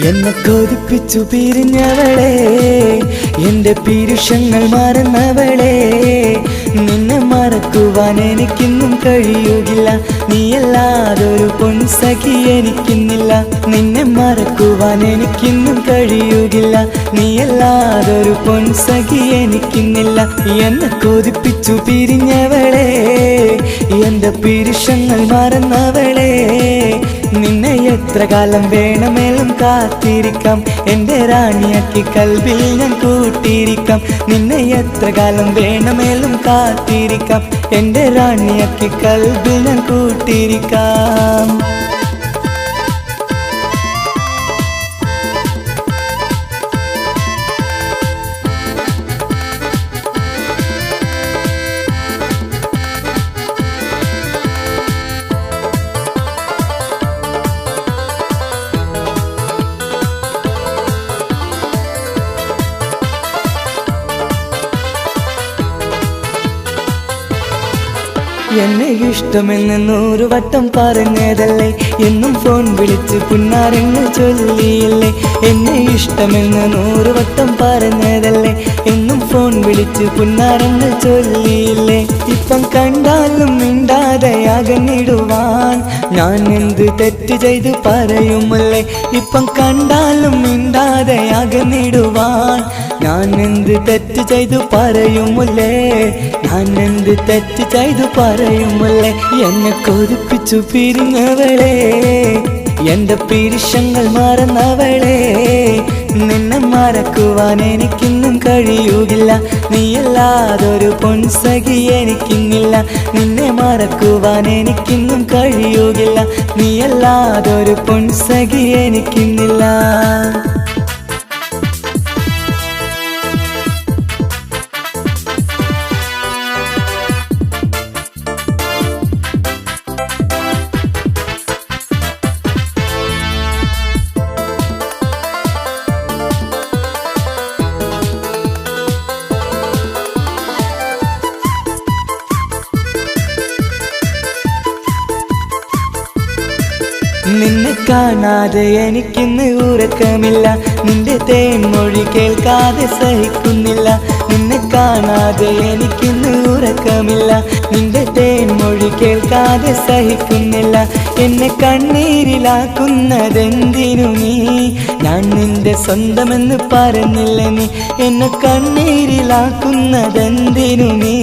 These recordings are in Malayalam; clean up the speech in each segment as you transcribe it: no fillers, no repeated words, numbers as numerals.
എന്നെ കൊതിപ്പിച്ചു പിരിഞ്ഞവളെ, എന്റെ പീരുഷങ്ങൾ മറന്നവളെ. നിന്നെ മറക്കുവാൻ എനിക്കിന്നും കഴിയുകില്ല, നീയല്ലാതൊരു പൊൻസഖി എനിക്കിന്നില്ല. നിന്നെ മറക്കുവാൻ എനിക്കിന്നും കഴിയുകില്ല, നീയല്ലാതൊരു പൊൻസഖി എനിക്കിന്നില്ല. എന്നെ കൊതിപ്പിച്ചു പിരിഞ്ഞവളെ, എന്റെ പീരുഷങ്ങൾ മറന്നവളെ. നിന്നെ എത്ര കാലം വേണമെങ്കിലും കാത്തിരിക്കാം, എന്റെ റാണിയാക്കി കൽബിൽ ഞാൻ കൂട്ടിയിരിക്കാം. നിന്നെ എത്ര കാലം വേണമെങ്കിലും കാത്തിരിക്കാം, എന്റെ റാണിയാക്കി കൽബിൽ ഞാൻ കൂട്ടിയിരിക്കാം. എന്നെ ഇഷ്ടമെന്ന് 100 വട്ടം പറഞ്ഞതല്ലേ, എന്നും ഫോൺ വിളിച്ച് പുന്നാരങ്ങൾ ചൊല്ലിയില്ലേ. എന്നെ ഇഷ്ടമെന്ന് 100 വട്ടം പറഞ്ഞതല്ലേ, എന്നും ഫോൺ വിളിച്ച് പുന്നാരങ്ങൾ ചൊല്ലിയില്ലേ. ഇപ്പം കണ്ടാലും മിണ്ടാതെ അകന്നിടുവാൻ ഞാൻ എന്ത് തെറ്റ് ചെയ്ത് പറയുമല്ലേ. ഇപ്പം കണ്ടാലും മിണ്ടാതെ അകന്നിടുവാൻ ഞാൻ എന്ത് തെറ്റ് ചെയ്തു പറയുമല്ലേ, ഞാൻ എന്ത് തെറ്റ് ചെയ്തു പറയുമല്ലേ. എന്നെ കൊതിപ്പിച്ചു പിരിഞ്ഞവളെ, എന്റെ പീരുഷങ്ങൾ മറന്നവളെ. നിന്നെ മറക്കുവാൻ എനിക്കിന്നും കഴിയുകില്ല, നീയല്ലാതൊരു പൊൻസഖി എനിക്കിന്നില്ല. നിന്നെ മറക്കുവാൻ എനിക്കിന്നും കഴിയുകില്ല, നീയല്ലാതൊരു പൊൻസഖി എനിക്കിന്നില്ല. നിന്നെ കാണാതെ എനിക്കിന്ന് ഉറക്കമില്ല, നിന്റെ തേൻമൊഴി കേൾക്കാതെ സഹിക്കുന്നില്ല. നിന്നെ കാണാതെ എനിക്കിന്ന് ഉറക്കമില്ല, നിന്റെ തേൻമൊഴി കേൾക്കാതെ സഹിക്കുന്നില്ല. എന്നെ കണ്ണീരിലാക്കുന്നതെന്തിനു നീ, ഞാൻ നിന്റെ സ്വന്തമെന്ന് പറഞ്ഞില്ല നീ. എന്നെ കണ്ണീരിലാക്കുന്നതെന്തിനു നീ,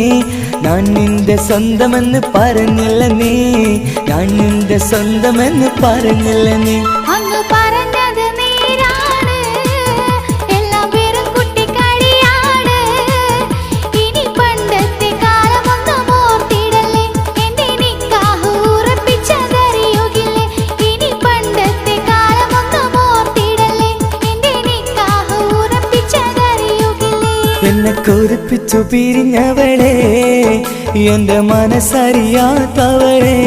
ഞാൻ നിന്റെ സ്വന്തമെന്ന് പറഞ്ഞില്ല നീ. ഞാൻ നിന്റെ സ്വന്തമെന്ന് പറഞ്ഞില്ല നീ. അങ്ങ് പറഞ്ഞത് നേരാണ്, എല്ലാം വെറും കുട്ടിക്കളിയാണ്. ഇനി പണ്ടത്തെ കാലമൊന്നും ഓർത്തിടല്ലേ, എന്റെ നിക്കാഹ് ഉറപ്പിച്ചതറിയുകില്ലേ. ഇനി പണ്ടത്തെ കാലമൊന്നും ഓർത്തിടല്ലേ, എന്റെ നിക്കാഹ് ഉറപ്പിച്ചതറിയുകില്ലേ. എന്നെ കൊതിപ്പിച്ചു പിരിഞ്ഞവളെ, എന്റെ മനസ്സറിയാത്തവളെ.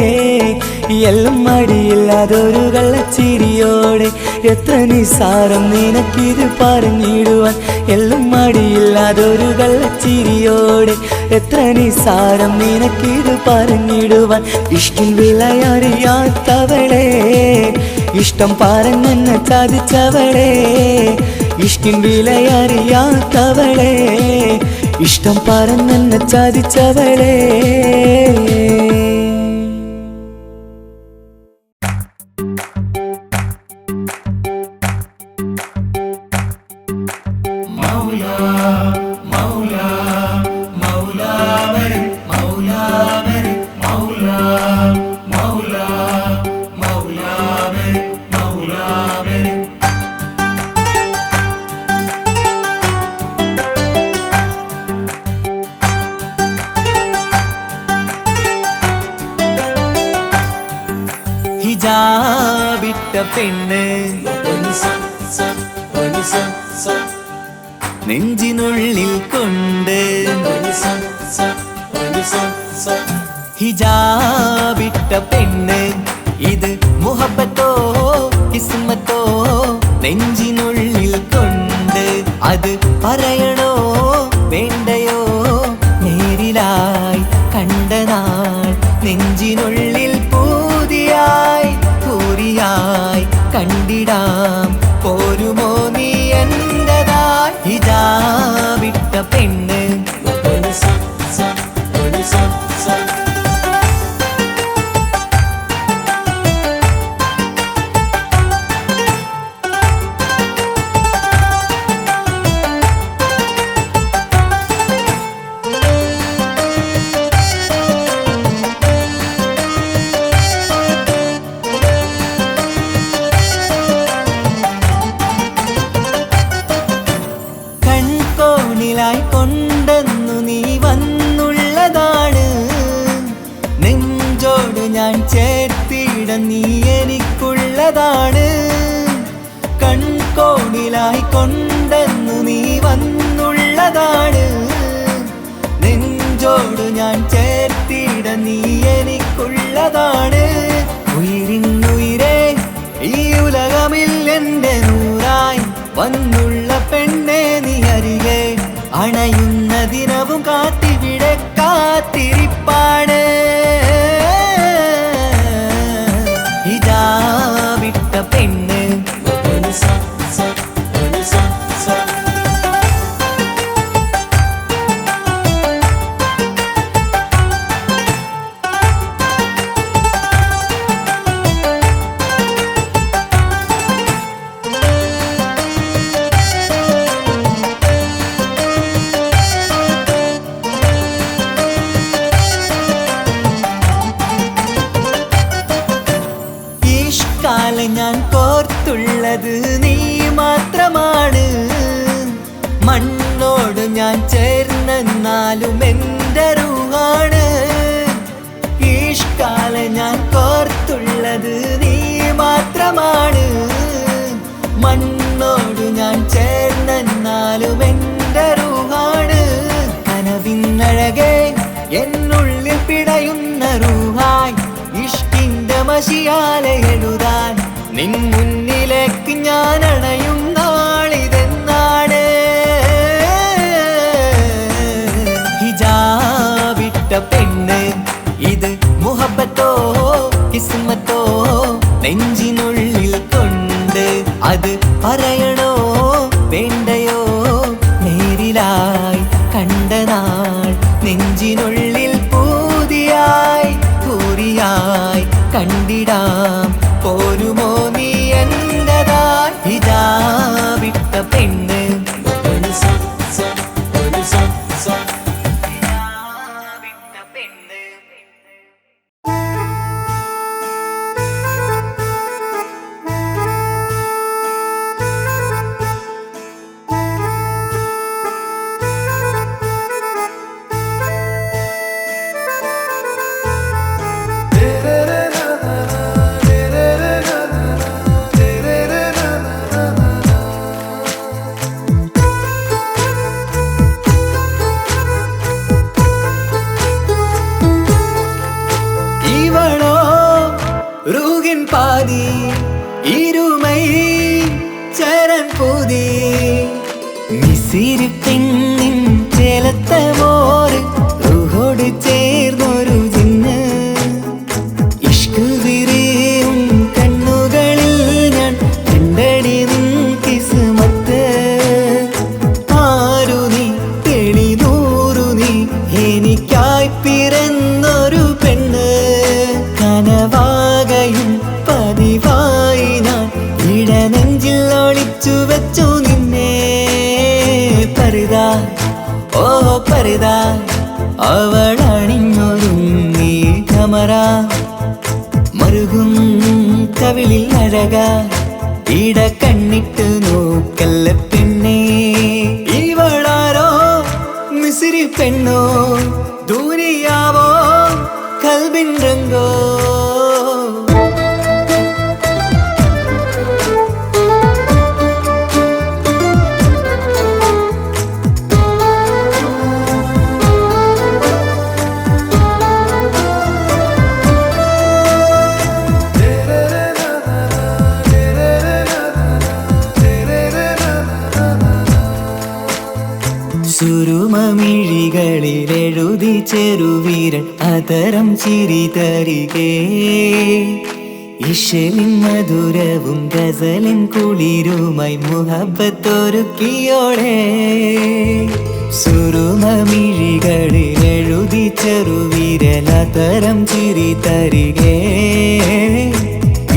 എല്ലാം മടിയില്ലാതൊരു കള്ളച്ചിരിയോടെ, എത്ര നിസാരം നിനക്കിത് പറഞ്ഞിടുവാൻ. എല്ലാം മടിയില്ലാതൊരു കള്ളച്ചിരിയോടെ, എത്ര നിസാരം നിനക്കിത് പറഞ്ഞിടുവാൻ. ഇഷ്കിൻ വിലയറിയാത്തവളെ, ഇഷ്ടം പറഞ്ഞെന്നെ ചതിച്ചവളെ. ഇഷ്കിൻ വിലയറിയാത്തവളെ, ഇഷ്ടം പറഞ്ഞെന്നെ ചതിച്ചവളെ. ഹിജാബിട്ട പെണ്ണ് നെഞ്ചിനുള്ളിൽ കൊണ്ട്, ഹിജാബിട്ട പെണ്ണ് ഇത് മുഹബത്തോ കിസ്മത്തോ നെഞ്ചിനുള്ളിൽ കൊണ്ട്. അത് പറയണോ വേണ്ടയോ, നേരിലായി കണ്ട നാൾ നെഞ്ചിനുള്ളിൽ പൂതിയായി പൂരിയായി കണ്ടിടാം. പോയി കൺകോണിലായി കൊണ്ടെന്നു നീ വന്നുള്ളതാണ്. നെഞ്ചോട് ഞാൻ ചേർത്തിട നീ എനിക്കുള്ളതാണ്. കൺകോണിലായി കൊണ്ടെന്നു നീ വന്നുള്ളതാണ്. നെഞ്ചോട് ഞാൻ ചേർത്തിട നീ എനിക്കുള്ളതാണ്. ഉയിരിന്നുയിരേ ഈ ഉലകമിൽ എൻ്റെ നൂറായി വന്നുള്ള പെണ്ണെ നീ അരികെ അണയുന്ന ദിനവും കാത്തിവിടെ കാത്തിരിപ്പാണ്. ഇതാ വിട്ട പെണ്ണ് ഞാൻ കോർത്തുള്ളത് നീ മാത്രമാണ്. മണ്ണോട് ഞാൻ ചേർന്നെന്നാലും എൻ്റെ റൂഹാണ്. ഈഷ്കാല ഞാൻ കോർത്തുള്ളത് നീ മാത്രമാണ്. മണ്ണോട് ഞാൻ ചേർന്നെന്നാലും എൻ്റെ റൂഹാണ്. കനവിന്നഴകെ എന്നുള്ളിൽ പിടയുന്ന റൂഹായി ഇഷ്കിന്റെ മഷിയാലെ എഴുതാൻ നിൻ മുന്നിലേക്ക് ഞാൻ അണയും നാളിതെന്നാണ്. ഹിജാബിട്ട പെണ്ണ് ഇത് മുഹബത്തോ കിസ്മത്തോ നെഞ്ചിനുള്ളിൽ കൊണ്ട് അത് പറയണോ വേണ്ടയോ നേരിലായി കണ്ട നാൾ നെഞ്ചിനുള്ളിൽ പൂതിയായി പൂരിയായി കണ്ടിടാം പോരുമോ നീ എന്റതായി. ഇതാ വിട്ട പെണ്ണ് റൂഹിൻ പാതി ഇരുമൈ ചരൻ പൂതി മിസിരി പെണ്ണിൻ ചേലത്തെ മോറ് റൂഹോട് ചേർന്നൊരു ജിന്ന്. ഇഷ്ക് വിരിയും കണ്ണുകളിൽ ഞാൻ കണ്ടടി നിൻ കിസ്മത്ത്. ആരു നീ തെളിനൂറു നീ എനിക്കായി പിറന്നൊരു പെണ്ണ്. കനവാകയും പതിവായി ഞാൻ ഇടനെഞ്ചിൽ ഒളിച്ചു വെച്ചു നിന്നെ. പരിതാ ഓ പരിതാ അവളണിഞ്ഞൊരുങ്ങി കമറ മറുകും കവിളിൽ അഴക ഇട കണ്ണിട്ട് നോക്കല്ല പെണ്ണേ. ഇവളാരോ മിസിരി പെണ്ണോ ദൂരിയാവോ കൽബിൻ രംഗോ. സുരുമമിഴികളിൽ എഴുതി ചെറുവീരൻ അതരം ചിരി തരികേ. ഇശലിൻ മധുരവും ഗസലിൻ കുളിരുമായി മുഹബത്തൊരുക്കിയോളെ. സുരുമമിഴികളിൽ എഴുതി ചെറുവീരൻ അതരം ചിരി തരികേ.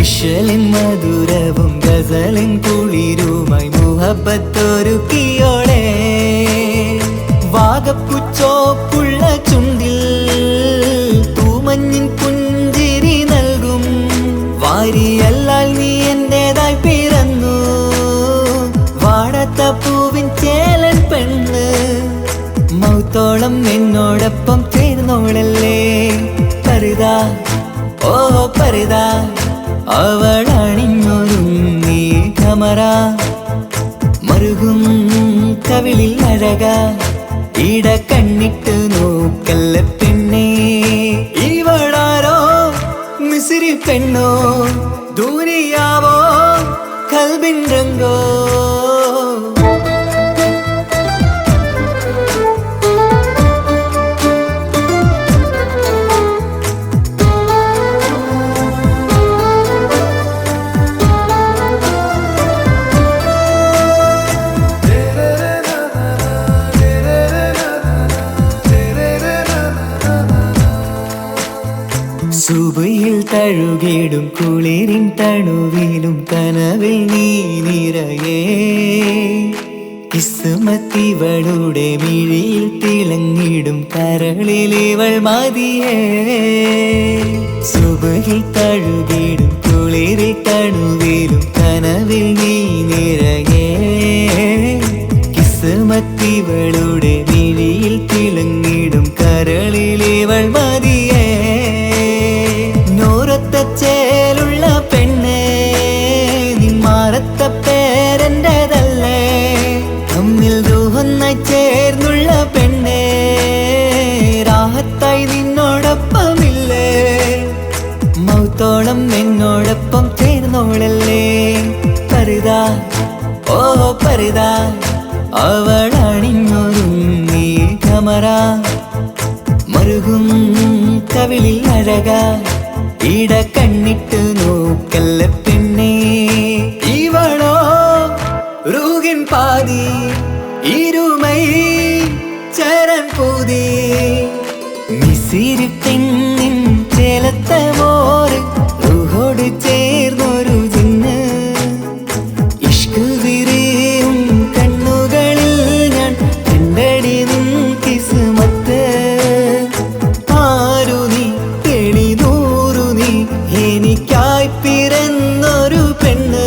ഇശലിൻ മധുരവും ഗസലിൻ കുളിരുമായി മുഹബത്തൊരുക്കിയോളെ. വാഗപ്പുച്ചോപ്പുള്ള ചുണ്ടിൽ തൂമഞ്ഞിൻ പുഞ്ചിരി നൽകും. വാരിയല്ലാൽ നീ എന്റേതായി പിറന്നു. വാടത്ത പൂവിൻ ചേലൻ പെണ്ണ് കവിളിൽ അഴക ഇട കണ്ണിട്ട് നോക്കല്ല പെണ്ണേ ഇവളാരോ മിസിരി പെണ്ണോ ദൂരിയാവോ കൽബിൻ രംഗോ സുബയിൽ തഴുകിടും കുളിരിൻ തണുവിലും കനവിൽ നീ നിറയേ കിസ്മത്തിവളുടെ മിഴിയിൽ തിളങ്ങിടും കരളിലിവൾ മതിയേ സുബയിൽ തഴുകിടും കുളിരിൽ തണുവിലും കനവിൽ നീ നിറയേ കിസ്മത്തിവളുടെ മിഴിയിൽ തിളങ്ങിടും കരളിലിവൾ മതിയേ ചേലുള്ള പെണ്ണേ നിന്മാറത്ത പേരെൻ്റെതല്ലേ തമ്മിൽ ദൂഹൊന്നായി ചേർന്നുള്ള പെണ്ണേ രാഹത്തായി നിന്നോടൊപ്പമില്ലേ മൗത്തോളം എന്നോടൊപ്പം ചേർന്നോളല്ലേ പരിതാ ഓ പരിതാ അവളണിഞ്ഞൊരുങ്ങി കമറ മറുകും കവിളിൽ അഴക ഇട കണ്ണിട്ട് നോക്കല്ല പെണ്ണേ ഇവളോ റൂകിൻ പാതി ഇരുമൈ ചരൻ പൂതി മിസിരി പെണ്ണിൻ ചേലത്ത മോറ് റൂഹോട് ചേർന്നൊരു ജിന്ന് ഇഷ്ക് വിരിയും കണ്ണുകളിൽ ഞാൻ കണ്ടടി നിൻ കിസ്മത്ത് ആരു നീ എനിക്കായി പിറന്നൊരു പെണ്ണ്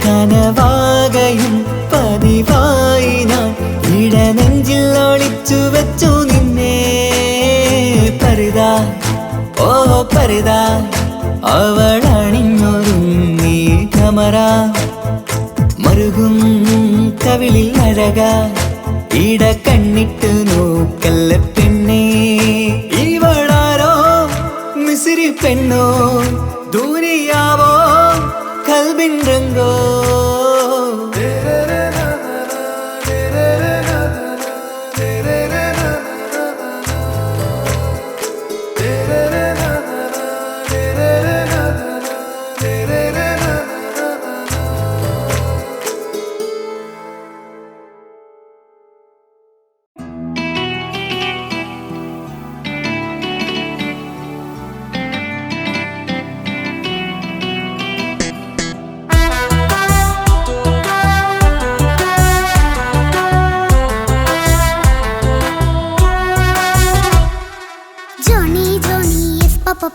കനവാകയും പതിവായി ഞാൻ ഇടനെഞ്ചിൽ ഒളിച്ചു വെച്ചു നിന്നെ പരിതാ ഓ പരിതാ അവളണിഞ്ഞൊരുങ്ങി കമറ മറുകും കവിളിൽ അഴക ഇട കണ്ണിട്ട് നോക്കല്ല പെണ്ണേ ഇവളാരോ മിസിരി പെണ്ണോ ദൂരിയാവോ കൽബിൻ രംഗോ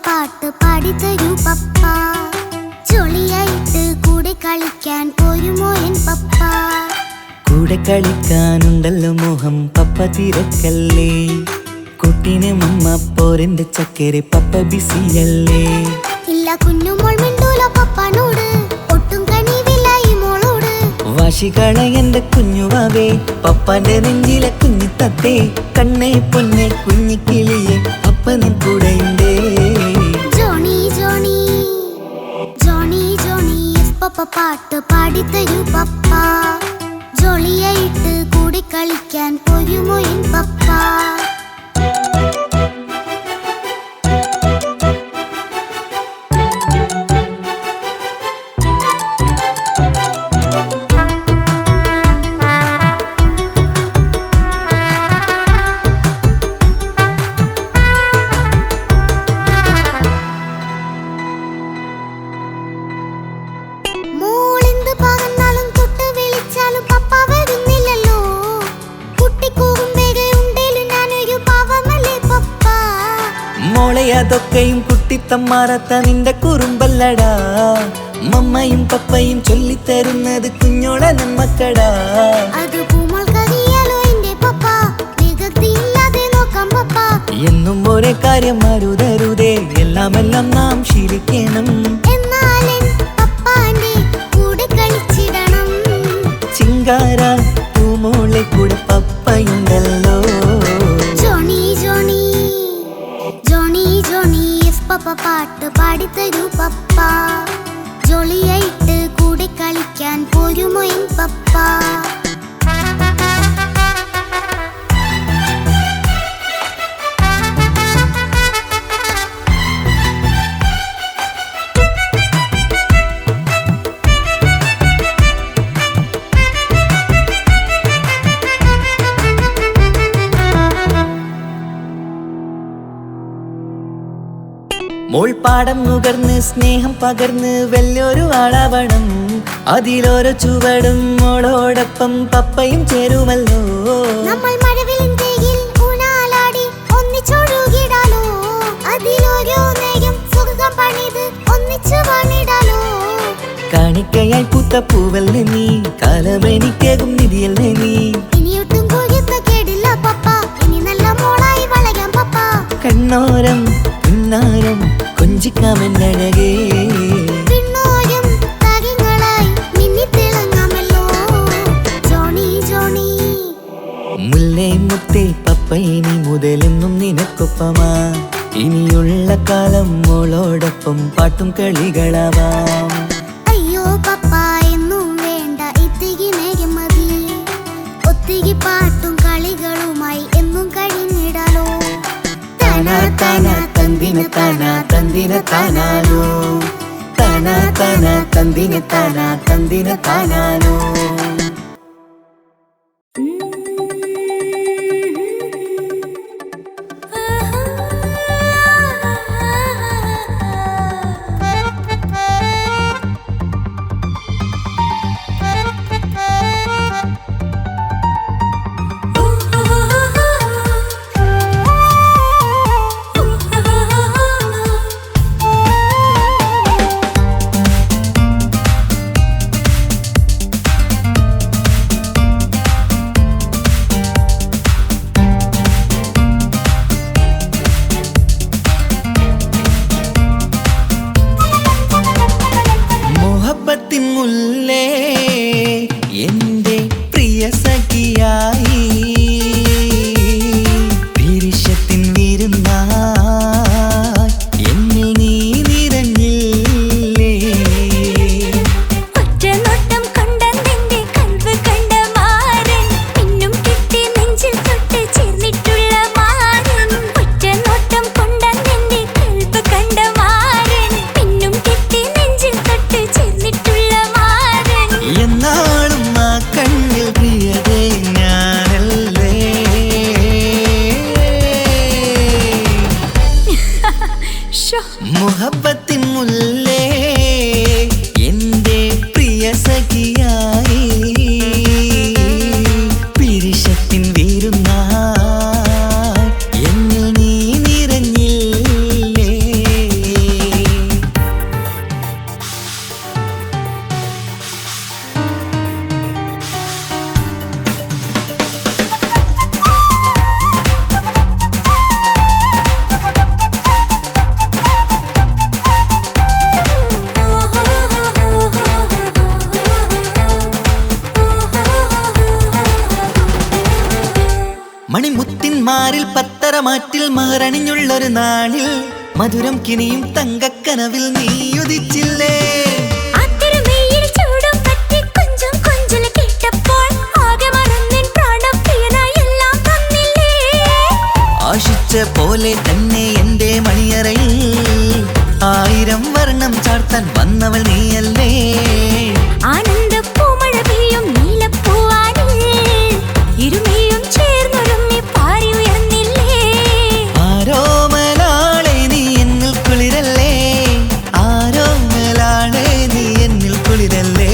പാട്ട് പാടിത്തരൂ പപ്പ ജോളിയായിട്ട് കൂടെ കളിക്കാൻ പോരുമോ എൻ പപ്പ കൂടെ കളിക്കാനുണ്ടല്ലോ മോഹം പപ്പ തിരക്കല്ലേ കുട്ടീനെ മമ്മ പോരെന്റെ ചക്കരെ പപ്പ ബിസിയല്ലേ ഇല്ല കുഞ്ഞുമോൾ മിണ്ടൂല പപ്പനോട് ഒട്ടും കണിവില്ല ഈ മോളോട് വാശികള എന്റെ കുഞ്ഞുവാവേ പപ്പാന്റെ നെഞ്ചിലെ കുഞ്ഞു തത്തേ കണ്ണേ പൊന്നെ കുഞ്ഞിക്കിളിയെ അപ്പനും കൂടെയുണ്ടേ ജോണി ജോണി ജോണി ജോണി പപ്പ പാട്ട് പാടിത്തരൂ പപ്പ ജോളിയായിട്ട് കൂടെ കളിക്കാൻ പോരുമോ എൻ പപ്പ അതൊക്കെയും കുട്ടിത്തമ്മാറത്ത നിന്റെ കുറുമ്പല്ലടാ മമ്മയും പപ്പയും ചൊല്ലിത്തരുന്നത് കുഞ്ഞോളെ നമ്മക്കടാ എന്നും ഒരേ കാര്യം മരുതരുതേ എല്ലാം നാം ശീലിക്കണം ചിങ്കാര പൂമോളെ മോൾ പാടം നുകർന്ന് സ്നേഹം പകർന്ന് വലിയൊരു ആളാവണം. അതിലോരോ ചുവടും മോളോടൊപ്പം പപ്പയും ചേരുമല്ലോ. നമ്മൾ മഴവിലിൻ തേയിൽ ഊഞ്ഞാലാടി ഒന്നിച്ചൊഴുകിടാലോ. അതിലോരോ നേരം സുഖം പണിത് ഒന്നിച്ചു വാണിടാലോ. കാണിക്കയായി പൂത്ത പൂവല്ലേ നീ, കാലമെനിക്കേകും നിധിയല്ലേ നീ. ഇനിയൊട്ടും കൂടിയത്ത കേടില്ല പപ്പ, ഇനി നല്ല മോളായി വളരാം പപ്പ. കണ്ണോരം പിന്നാരം കൊഞ്ചിക്കാമെന്നഴകേ, പിന്നോരം താരങ്ങളായി മിന്നിത്തിളങ്ങാമല്ലോ. ജോണി ജോണി മുല്ലേ മുത്തേ പപ്പയിനി മുതലെന്നും നിനക്കൊപ്പമാ. ഇനിയുള്ള കാലം മോളോടൊപ്പം പാട്ടും കളികളാവാം. അയ്യോ പപ്പ എന്നും വേണ്ട ഇത്തിരി നേരം മതി. ഒത്തിരി പാട്ടും കളികളുമായി എന്നും കഴിഞ്ഞിടാലോ. താനാ താനാ തന്തിന താനാ തന്തിന താനാലോ, താനാ താനാ തന്തിന താനാ തന്തിന താനാലോ. മുല്ലേ എന്റെ പ്രിയ സഖിയായി, പിരിശത്തിൻ വിരുന്നായി എന്നിൽ നീ നിറഞ്ഞില്ലേ. ഒറ്റനോട്ടം കൊണ്ടെന്റെ കൽവ് കണ്ട മാരൻ, പിന്നും കിട്ടി നെഞ്ചിൽ തൊട്ട് ചേർന്നിട്ടുള്ള മാരൻ. ഒറ്റനോട്ടം കൊണ്ടെന്റെ കൽവ് കണ്ട മാരൻ, പിന്നും കിട്ടി നെഞ്ചിൽ തൊട്ട് ചേർന്നിട്ടുള്ള മാരൻ. എന്നാളും ആ കണ്ണിൽ പ്രിയതേ ഞാനല്ലേ. മുഹബത്തിൻ മുല്ലേ എന്റെ പ്രിയ സഖിയായി, പിരിശത്തിൻ വിരുന്നായി എന്നിൽ നീ നിറഞ്ഞില്ലേ. മണിമുത്തിന്മാരിൽ പത്തരമാറ്റിൽ മഹറണിഞ്ഞുള്ളൊരു നാളിൽ മധുരം കിനിയും തങ്കക്കനവിൽ നീ ഉദിച്ചില്ലേ. ആശിച്ച പോലെ തന്നെ എന്റെ മണിയറയിൽ 1000 വർണ്ണം ചാർത്താൻ വന്നവൾ നീയല്ലേ. ആനന്ദപ്പൂമഴ പെയ്യും നീലപ്പൂവാനിൽ ഇരുമയും ചേർന്നൊരുമ്മി പാരി ഉയർന്നില്ലേ. ആരോമലാളെ നീ എന്നിൽ കുളിരല്ലേ, ആരോമലാളെ നീ എന്നിൽ കുളിരല്ലേ.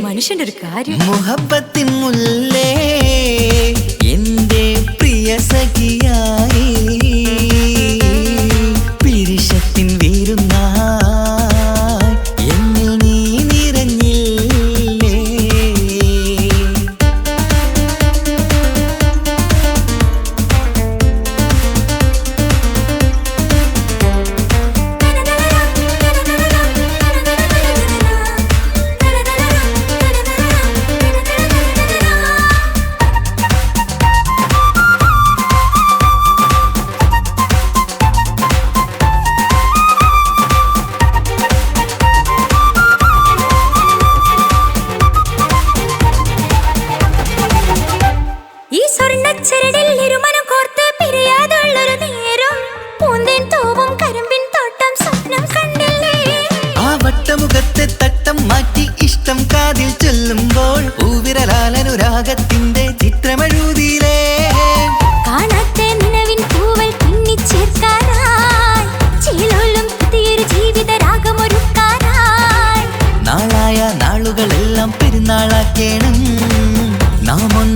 മനുഷ്യന്റെ ഒരു കാര്യം. മുഹബത്തിൻ മുല്ലേ എന്റെ പ്രിയ സഖിയായി, പിരിശത്തിൻ വിരുന്നായി എന്നിൽ നീ നിറഞ്ഞില്ലേ. ഈ സ്വർണ്ണച്ചരടിൽ ഇരുമനം കോർത്ത് പിരിയാതുള്ളൊരു നേരം പൂന്തേൻ തൂവും കരിമ്പിൻ തോട്ടം സ്വപ്നം കണ്ടില്ലേ. ആ വട്ടമുഖത്തെ തട്ടം മാറ്റി ഇഷ്ടം കാതിൽ ചൊല്ലുമ്പോൾ പൂവിരലാലനുരാഗത്തിന്റെ ചിത്രമെഴുതിയിലേ. കാണാത്ത നിലവിൻ പൂവൽ പിന്നിച്ചേർക്കാൻ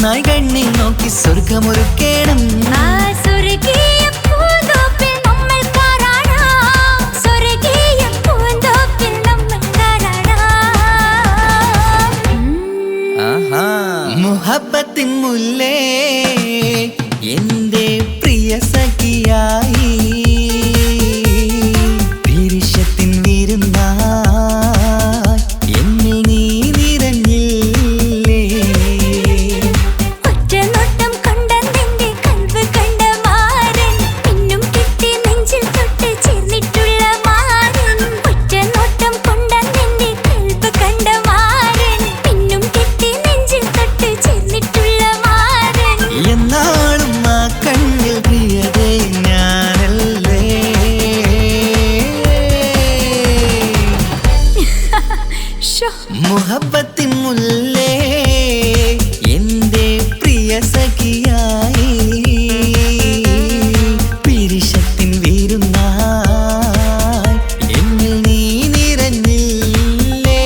ഒന്നായി കണ്ണി നോക്കി സ്വർഗമൊരുക്കേണം. ആ സ്വർഗീയ പൂന്തോപ്പിൽ നമ്മൾ കാണാം, സ്വർഗീയ പൂന്തോപ്പിൽ നമ്മൾ കാണാം. മുഹബത്തിൻ മുല്ലേ എന്റെ പ്രിയ സഖിയായി, പിരിശത്തിൻ വിരുന്നായി എന്നിൽ നീ നിറഞ്ഞില്ലേ. ഒറ്റ നോട്ടം കൊണ്ട നിന്റെ കൽവ് കണ്ട മാരൻ, പിന്നും കിട്ടി നെഞ്ചിൽ തൊട്ട് ചേർന്നിട്ടുള്ള മാരൻ. ഒറ്റ നോട്ടം കൊണ്ട നിന്റെ കൽവ് കണ്ട മാരൻ, പിന്നും കിട്ടി നെഞ്ചിൽ തൊട്ട് ചേർന്നിട്ടുള്ള മാരൻ. എന്നാളും ആ കണ്ണിൽ പ്രിയതേ ഞാനല്ലേ. മുഹബത്തിൻ മുല്ലേ എന്റെ പ്രിയ സഖിയായി, പിരിശത്തിൻ വിരുന്നായി എന്നിൽ നീ നിറഞ്ഞില്ലേ.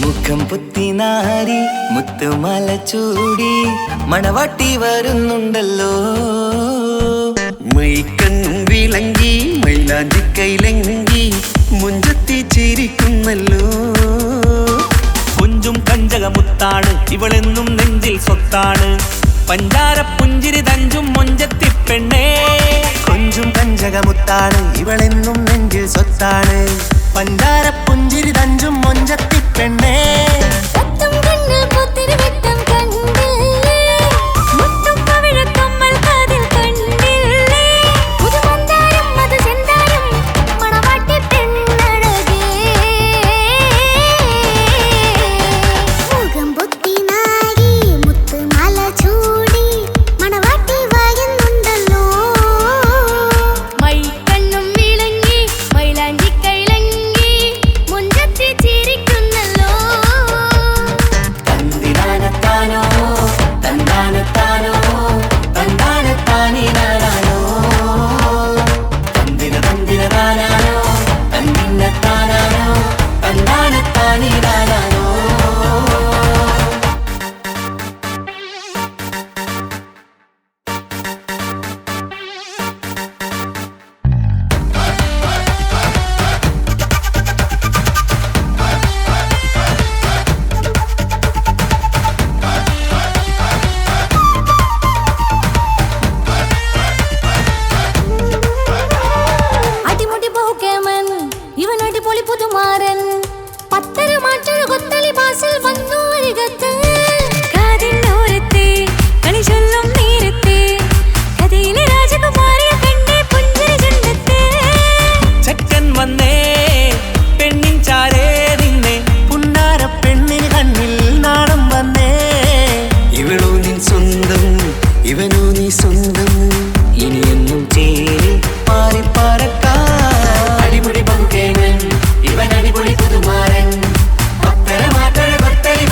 മുഖം പുത്തിനാരി മുത്തുമല ചൂടി മണവാട്ടി വരുന്നുണ്ടല്ലോ. മൈക്കണ്ണും വിളങ്ങി മൈലാഞ്ചി കൈലങ്കി മുഞ്ചത്തി ചിരിക്കുന്നല്ലോ. കൊഞ്ചും കഞ്ചകമുത്താണ് ഇവളെന്നും നെഞ്ചിൽ സ്വത്താണ്, പഞ്ചാര പുഞ്ചിരി തഞ്ചും മൊഞ്ചത്തി പെണ്ണേ. കൊഞ്ചും കഞ്ചകമുത്താണ് ഇവളെന്നും നെഞ്ചിൽ സ്വത്താണ്, പഞ്ചാര പുഞ്ചിരി തഞ്ചും മൊഞ്ചത്തി പെണ്ണേ. സത്തും കണ്ണിൽ പൂത്തിരി വെട്ടം കണ്ടില്ലേ, മുത്തും പവിഴക്കമ്മൽ കാതിൽ കണ്ടില്ലേ. പുതുമന്ദാരം മധു ചെന്താരം മണവാട്ടി പെണ്ണഴകേ. മുഖം പൊത്തി നാരി മുത്തുമാല ചൂടി മണവാട്ടി വായുന്നുണ്ടല്ലോ. മൈക്കണ്ണും വിളങ്ങി മൈലാഞ്ചി കൈലങ്കി മുഞ്ചത്തി ചിരിക്കുന്നല്ലോ. തന്തിനാനത്താനോ തന്താനത്താനോ തന്താനത്താനിനാനോ തന്തിന തന്തിനാനോ തന്തിന്നത്താനോ തന്താനത്താനിനാനോ. അടിമുടി ബഹുകേമൻ ഇവൻ അടിപൊളി പുതുമാരൻ, പത്തര മാറ്റൊരു കൊത്തളി ബാസിൽ വന്നു അരികത്ത്. കാതിന്നോരത്തെ കളി ചൊല്ലും നേരത്തെ കഥയിലെ രാജകുമാരിയെ കണ്ടേ പുഞ്ചിരി ചുണ്ടത്തെ. ചെക്കൻ വന്നേ പെണ്ണിൻ ചാരേ നിന്നെ, പുന്നാര പെണ്ണിന് കണ്ണിൽ നാണം വന്നേ. ഇവളോ നിൻ സ്വന്തം ഇവനോ നീ സ്വന്തം, ഇനിയെന്നും ചേരി മാറി പറക്കാം. അടിപൊളി ബഹുകേമൻ ഇവൻ അടിപൊളി പുതുമാരൻ, പത്തര മാറ്റൊരു കൊത്തളി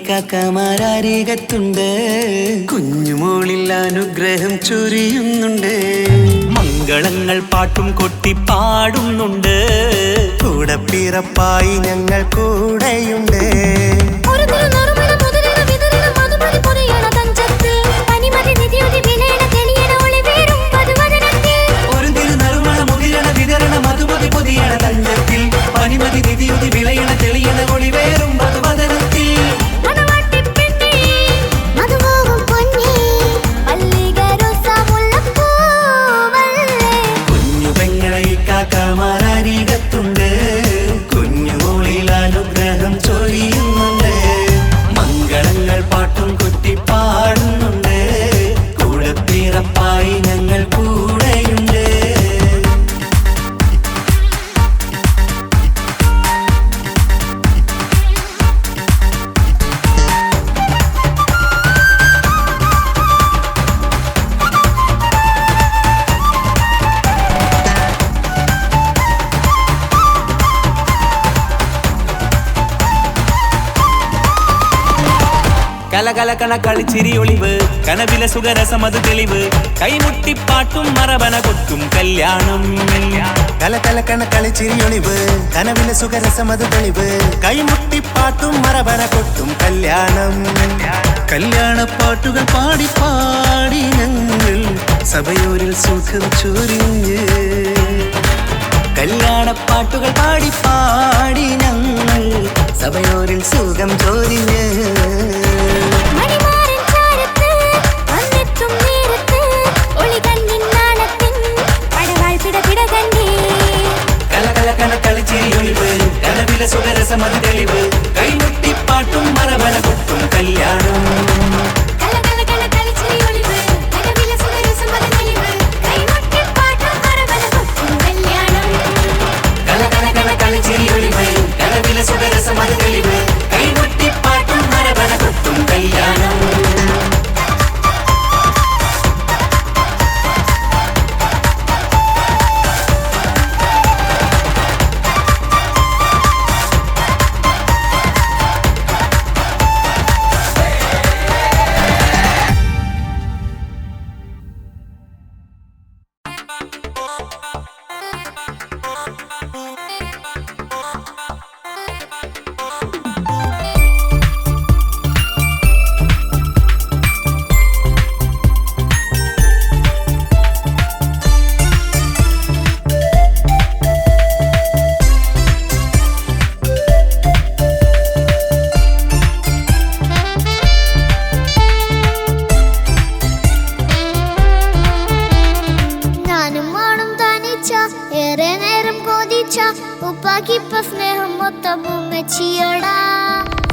ഇക്കാക്കമാരരികത്തുണ്ട്. കുഞ്ഞുമോളിൽ അനുഗ്രഹം ചൊരിയുന്നുണ്ട്. മംഗളങ്ങൾ പാട്ടും കൊട്ടി പാടുന്നുണ്ട്. കൂടെ പിറപ്പായി ഞങ്ങൾ കൂടെയുണ്ട്. ികത്തുണ്ട്. കുഞ്ഞുമോളിൽ അനുഗ്രഹം ചൊരിയുന്നുണ്ട്. മംഗളങ്ങൾ പാട്ടും കൊട്ടി പാടുന്നുണ്ട്. കൂടെ പിറപ്പായി ഞങ്ങൾ കൂടെയുണ്ട്. കലകലകണ കളിച്ചിരി ഒളിവ് കനവിലെ സുഖരസമത് തെളിവ് കൈമുട്ടിപ്പാട്ടും മറവന കൊട്ടും കല്യാണം. കലകലകണ കളിച്ചിരിയൊളിവ് കനവിലെ സുഖരസമത് തെളിവ് കൈമുട്ടിപ്പാട്ടും മറവന കൊട്ടും കല്യാണം. കല്യാണപ്പാട്ടുകൾ പാടി പാടി ഞങ്ങൾ സഭയോരിൽ സുഖം ചൊരിഞ്ഞ്. കല്യാണപ്പാട്ടുകൾ പാടി പാടി ഞങ്ങൾ സഭയോരിൽ സുഖം ചൊരിഞ്ഞ്. കനവിലെ സുഖരസമത് തെളിവ് കൈമുട്ടിപ്പാട്ടും മറവന കൊട്ടും കല്യാണം. കലകലകണ കളിച്ചിരിയൊളിവ് കനവിലെ സുഖരസമത് തെളിവ് കൈമുട്ടിപ്പാട്ടും മറവന കൊട്ടും കല്യാണം.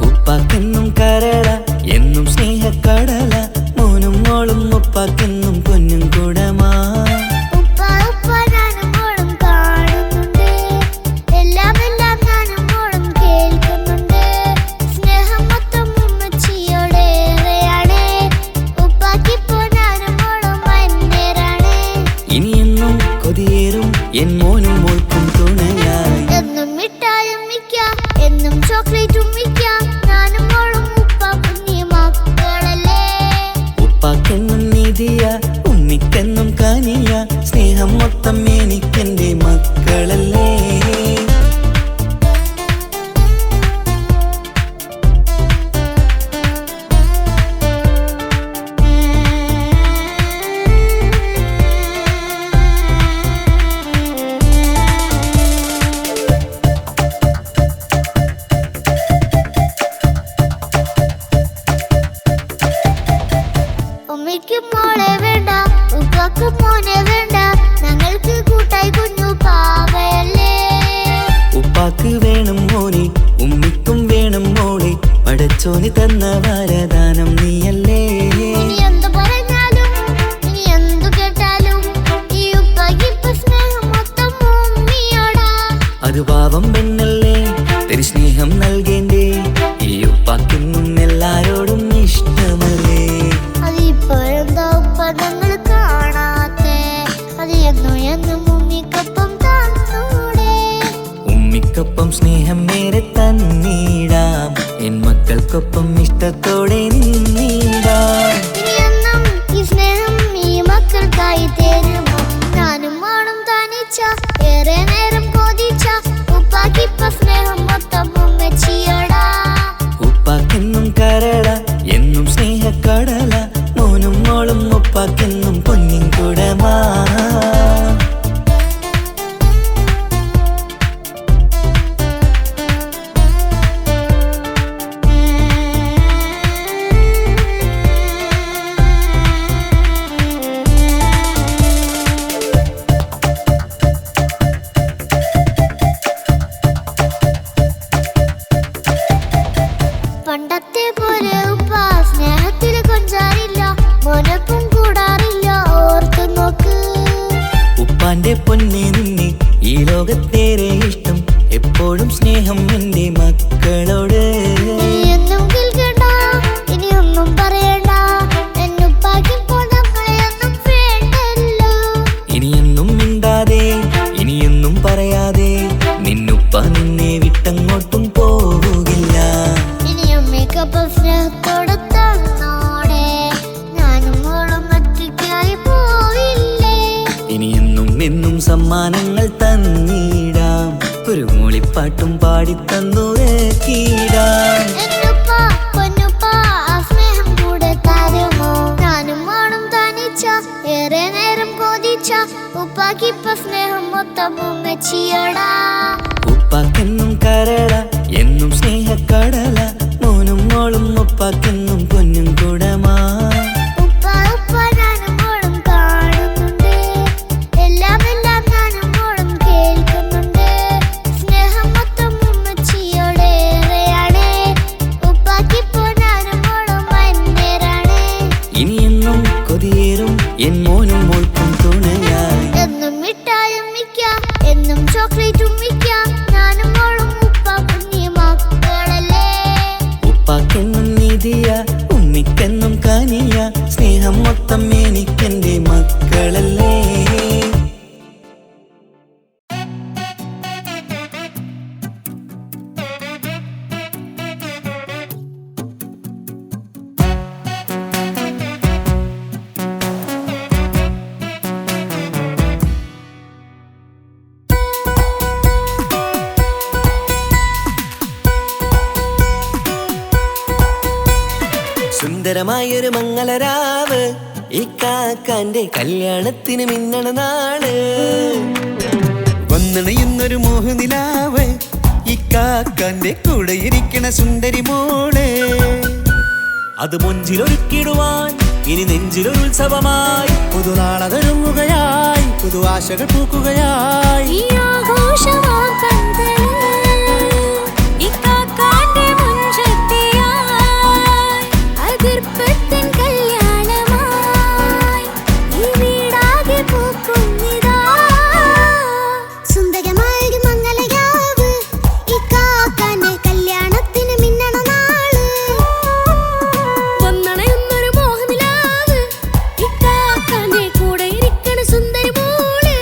ഉപ്പാക്കെന്നും കരള എന്നും സ്നേഹക്കടല മോനും മോളും ഉപ്പാക്കെന്നും പൊന്നും കുടമാ. ഇനിയെന്നും കൊതിയേറും എൻ മോനും മോൾക്കും തുണയായി. എന്നും മിഠായും മിക്കാം എന്നും ചോക്ലേറ്റും മിക്കാം. ഞാനും മോളും ഉപ്പാക്കും മക്കളല്ലേ. ഉപ്പാക്കെന്നും നിധിയ ഉമ്മിക്കെന്നും കനിയ സ്നേഹം മൊത്തം എനിക്കെന്റെ മക്കളല്ലേ. ഉമ്മയ്ക്ക് മോളെ വേണ്ട ഉപ്പാക്ക് മോനെ വേണ്ട. ഞങ്ങൾക്ക് കൂട്ടായി കുഞ്ഞു പാവയല്ലേ. ഉപ്പാക്ക് വേണം മോനെ ഉമ്മിക്കും വേണം മോളെ. പടച്ചോന് തന്ന വരദാനം നീയല്ലേ. ഇനി എന്തു പറഞ്ഞാലും ഇനി എന്തു കേട്ടാലും ഈ ഉപ്പാക്ക് ഇപ്പൊ സ്നേഹം മൊത്തം ഉമ്മിയോടാ. അത് പാവം പെണ്ണല്ലേ തരി സ്നേഹം നൽകേണ്ടേ. ഈ ഉപ്പാക്കെന്നും എല്ലാരോടും ഇഷ്ടമല്ലേ. അതിപ്പോഴെന്താ ഉപ്പ ഞങ്ങൾ കാണാത്തെ. അത് എന്നും എന്നും ഉമ്മിക്കൊപ്പം തന്നൂടെ. ഉമ്മിക്ക എനിക്കൊപ്പം സ്നേഹം മേരെ തന്നിടാം, എൻ മക്കൾക്കൊപ്പം ഇഷ്ടത്തോടെ നിന്നിടാം. ഇനിയെന്നും ഈ സ്നേഹം ഈ മക്കൾക്കായി തരുമോ? ഞാനും മോളും തനിച്ച ഏറെ നേരം കൊതിച്ച ഉപ്പാക്കിപ്പ സ്നേഹം മൊത്തം ഉമ്മച്ചിയടാ. ഉപ്പാക്കെന്നും കരള എന്നും സ്നേഹക്കടല, മോനും മോളും ഉപ്പാക്കെന്നും പൊന്നിൻ കുടമാ. പണ്ടത്തെ പോലെ ഉപ്പ സ്നേഹത്തിൽ കൊഞ്ചാറില്ല, മോനൊപ്പം കൂടാറില്ല, ഓർത്തു നോക്ക്. ഉപ്പാന്റെ പൊന്നെ നിന്നെ ഈ ലോകത്തേറെ ഇഷ്ടം, എപ്പോഴും സ്നേഹം എന്റെ മക്കളോട്. എന്നും കേൾക്കണ്ട, ഇനിയൊന്നും പറയണ്ട, എന്നുപ്പാക്കിപ്പോൾ നമ്മളെയൊന്നും വേണ്ടല്ലോ. ഇനിയെന്നും മിണ്ടാതെ ഇനിയെന്നും പറയാതെ നിന്നുപ്പ നിന്നെ വിട്ടങ്ങോട്ടും പോവുകില്ല. ഇനിയും മേക്കപ്പ് സ്നേഹത്തോടെ തന്നോടെ, ഞാനും മോളും ഒറ്റയ്ക്കായി പോയില്ലേ. ഇനിയെന്നും എന്നും സമ്മാനങ്ങൾ തന്നിടാം, ഒരു മൂളിപ്പാട്ടും പാടിത്തന്നുറക്കിടാം. എന്നുപ്പ പൊന്നുപ്പ ആ സ്നേഹം കൂടെ തരുമോ? ഞാനും മോളും തനിച്ച ഏറെ നേരം കൊതിച്ച ഉപ്പാക്കിപ്പ സ്നേഹം മൊത്തം ഉമ്മച്ചിയടാ. ഉപ്പാക്കെന്നും കരള എന്നും സ്നേഹക്കടല, മോനും മോളും ഉപ്പാക്കെന്നും പൊന്നും കുടമാ. ഉപ്പ ഉപ്പ ഞാനും മോളും കാണുന്നുണ്ട്, എല്ലാം എല്ലാം ഞാനും മോളും കേൾക്കുന്നുണ്ട്. സ്നേഹം മൊത്തം ഉമ്മച്ചിയോടേറെയാണ്, ഉപ്പാക്കിപ്പോ ഞാനും മോളും അന്യരാണ്. ഇനിയെന്നും കൊതിയേറും എൻ മോനും മോൾക്കും തുണയായി. എന്നും മിഠായും മിക്കാം, എന്നും ചോക്ലേറ്റും മിക്കാം, ഞാനും മോളും ഉപ്പ കുഞ്ഞി മക്കളല്ലേ. ഉപ്പാക്കെന്നും നിധിയ ഉമ്മിക്കെന്നും കനിയ, സ്നേഹം മൊത്തം എനിക്കെന്റെ മക്കളല്ലേ. സുന്ദരമായൊരു മംഗളരാവ്, ഈ കാക്കാന്റെ കല്യാണത്തിന് മിന്നണ നാള്. വന്നണയുന്നൊരു മോഹനിലാവ്, ഈ കാക്കാന്റെ കൂടെ ഇരിക്കണ സുന്ദരി മോള്. അത് മൊഞ്ചിലൊരുക്കിടുവാൻ ഇനി നെഞ്ചിലൊരു ഉത്സവമായി, പുതുനാളതൊരുങ്ങുകയായി, പുതു ആശകൾ പൂക്കുകയായി. ഈ ആഘോഷമാക്കന്തല് ഇക്കാക്കാന്റെ മുൻചെത്തിയായി, അതിർപ്പത്തിൻ കല്യാണമായി ഈ വീടാകെ പൂക്കുന്നിതാ. സുന്ദരമായൊരു മംഗളരാവ്, ഈ കാക്കാന്റെ കല്യാണത്തിന് മിന്നണ നാള്. വന്നണയുന്നൊരു മോഹനിലാവ്, ഇക്കാക്കാന്റെ കൂടെ ഇരിക്കണ സുന്ദരി മോള്.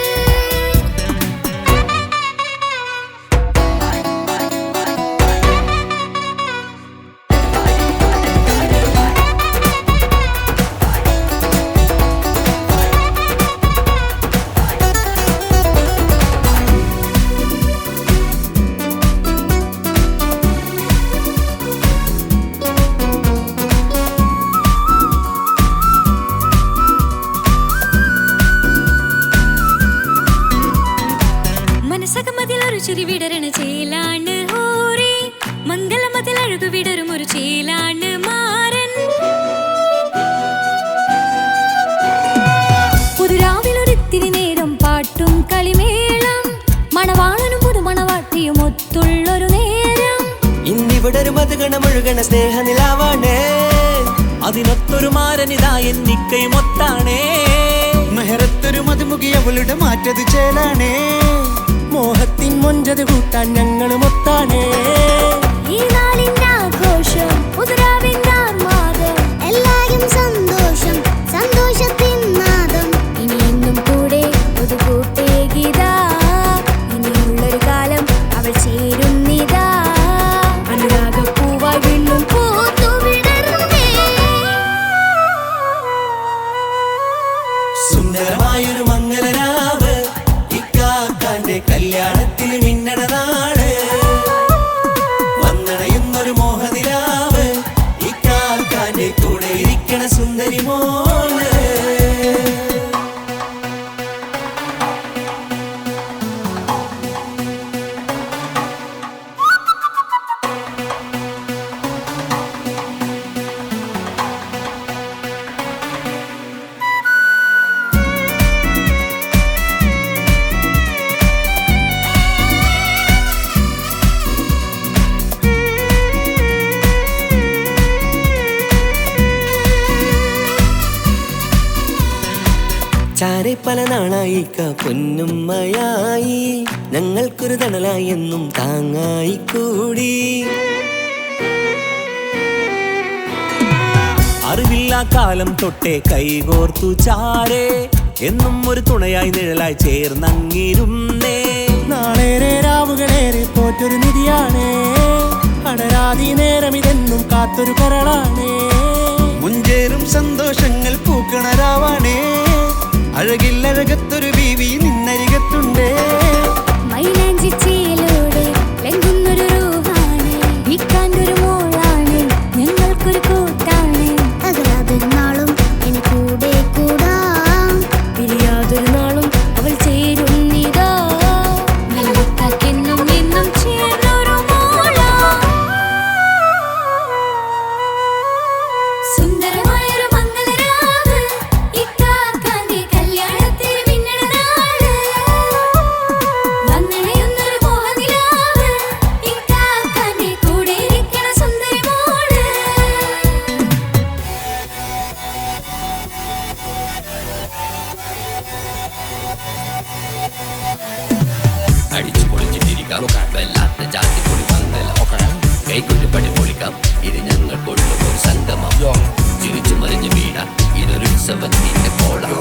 മനസ്സകമതിലൊരു ചിരി വിടരണ ചേലാണ് ഹോറി, മംഗളമതിൽ അഴുതു വിടരും ഒരു ചേലാണ് മാരൻ. പുതുരാവിലൊരിത്തിരി നേരം പാട്ടും കളിമേളം, മണവാളനും പുതുമണവാട്ടിയും ഒത്തുള്ളൊരു നേരം. ഇന്നിവിടെ ഒരു മധുഗണമൊഴുകണ സ്നേഹനിലാവാണ്, അതിനൊത്തൊരു മാരനിതാ എന്നിക്കൈമൊത്താണേ. മെഹറത്തൊരു മധുമുഖി അവളുടെ മാറ്റത് ചേലാണേ, മോഹത്തിൻ മൊഞ്ചത് കൂട്ടാൻ ഞങ്ങളും ഒത്താണേ. ഈ നാളിന്റെ ആഘോഷം, പുതുരാവിന്റെ ആർമാദം, എല്ലാരും സന്തോഷം, സന്തോഷത്തിൻ നാദം. ഇനിയെന്നും കൂടെ പുതുകൂട്ടേ ഗീത, ഇനിയുള്ളൊരു കാലം അവൾ ചേരും ഉറ്റാരെ പല നാളായി പൊന്നുമ്മയായി ഞങ്ങൾക്കൊരു തണലായി എന്നും താങ്ങായി കൂടി. അറിവില്ലാ കാലം തൊട്ടേ കൈകോർത്തു ചാരേ എന്നും ഒരു തുണയായി നിഴലായി ചേർന്നങ്ങിരുന്നേ. നാളേറെ രാവുകളേറെ പോറ്റൊരു നിധിയാണേ, അടരാതി നേരം ഇതെന്നും കാത്തൊരു കരളാണേ. മുഞ്ചേറും സന്തോഷങ്ങൾ പൂക്കണരാവാണേ, അഴകില്ലഴകത്തൊരു ബീവി നിന്നരികത്തുണ്ടേ. മൈലാഞ്ചി ചേലോടെ ലംഘുന്നൊരു റൂഹാണ്, വിക്കാണ്ടൊരു മോളാണ്, ഞങ്ങൾക്കൊരു കൂട്ടാണ്. അകലാതൊരു നാളും ഇനി കൂടെ കൂടാം, പിരിയാതൊരു നാളും അവൾ ചേരുന്നിതാ. നെല്ലിക്കാക്കെന്നും എന്നും ചേർന്നൊരു മോളാ. സുന്ദരമായൊരു മംഗളരാവ്, ഇക്കാക്കാന്റെ കല്യാണത്തിൽ മിന്നണ നാള്. വന്നണയുന്നൊരു മോഹനിലാവ്, ഇക്കാക്കാന്റെ കൂടെ ഇരിക്കണ സുന്ദരി മോള്. അടിച്ചു പൊളിച്ചിട്ടിരിക്കാം, വല്ലാത്ത ജാതി പൊളി മംഗലം. കൈകൊണ്ടു പടി പൊളിക്കാം, ഇത് ഞങ്ങൾക്കുള്ള ഒരു സംഗമം. ചിരിച്ചു മറിഞ്ഞു വീണ ഇതൊരു ഉത്സവത്തിന്റെ കോളം.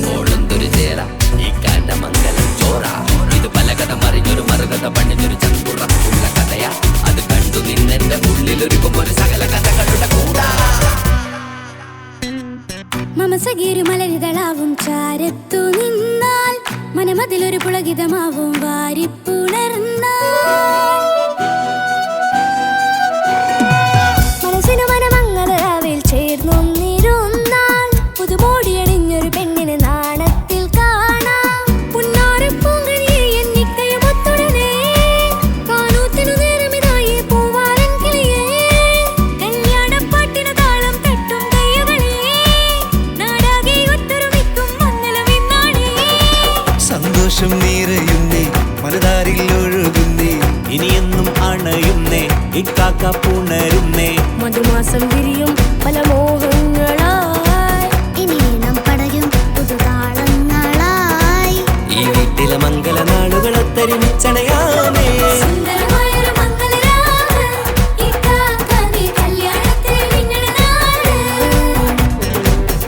കോളന്തൊരു ചേര ഈ കാണ്ട മംഗലം ചോറ. ഇത് പലകഥ മറിഞ്ഞൊരു മറുകഥ പണിഞ്ഞൊരു ചങ്കുറപ്പുള്ള കഥയാ. അത് കണ്ടു നിന്നെന്റെ ഉള്ളിലൊരുക്കും ഒരു സകല കഥകളുടെ കൂടാ. മമസഗിരു മലരിതളാവും ചാരത്തു നിന്നാൽ, മനമതിലൊരു പുളകിതമാവും വാരിപ്പുണർന്നാൽ. മനസ്സിനു മനമങ്ങതരാവിൽ ചേർന്നൊന്നിരുന്നാൽ, പുതുമോടിയണിഞ്ഞൊരു പെണ്ണിന് നാണത്തിൽ കാണാം. പുന്നാരപ്പൂങ്കനിയെ എന്നിക്കയുമൊത്തുടനെ, കാനൂത്തിനു നേരമിതായി പൂവാലൻ കിളിയേ. കല്യാണപ്പാട്ടിനു താളം തട്ടും കയ്യുകളേ, നാടാകെ ഒത്തൊരുമിക്കും മംഗളമെന്നാണേ. സന്തോഷം നിറയുന്നേ, മനതാരിൽ ഒഴുകുന്നേ, ഇനിയെന്നും അണയുന്നേ ഇക്കാക്ക പുണരുന്നേ. മധുമാസം വിരിയും പല മോഹങ്ങളായി, ഇനി നാം പടരും പുതുതാളങ്ങളായി. ഈ വീട്ടിലെ മംഗള നാളുകൾ ഒത്തൊരുമിച്ചണയാമേ. സുന്ദരമായൊരു മംഗളരാവ്, ഇക്കാക്കാന്റെ കല്യാണത്തിൽ മിന്നണ നാള്.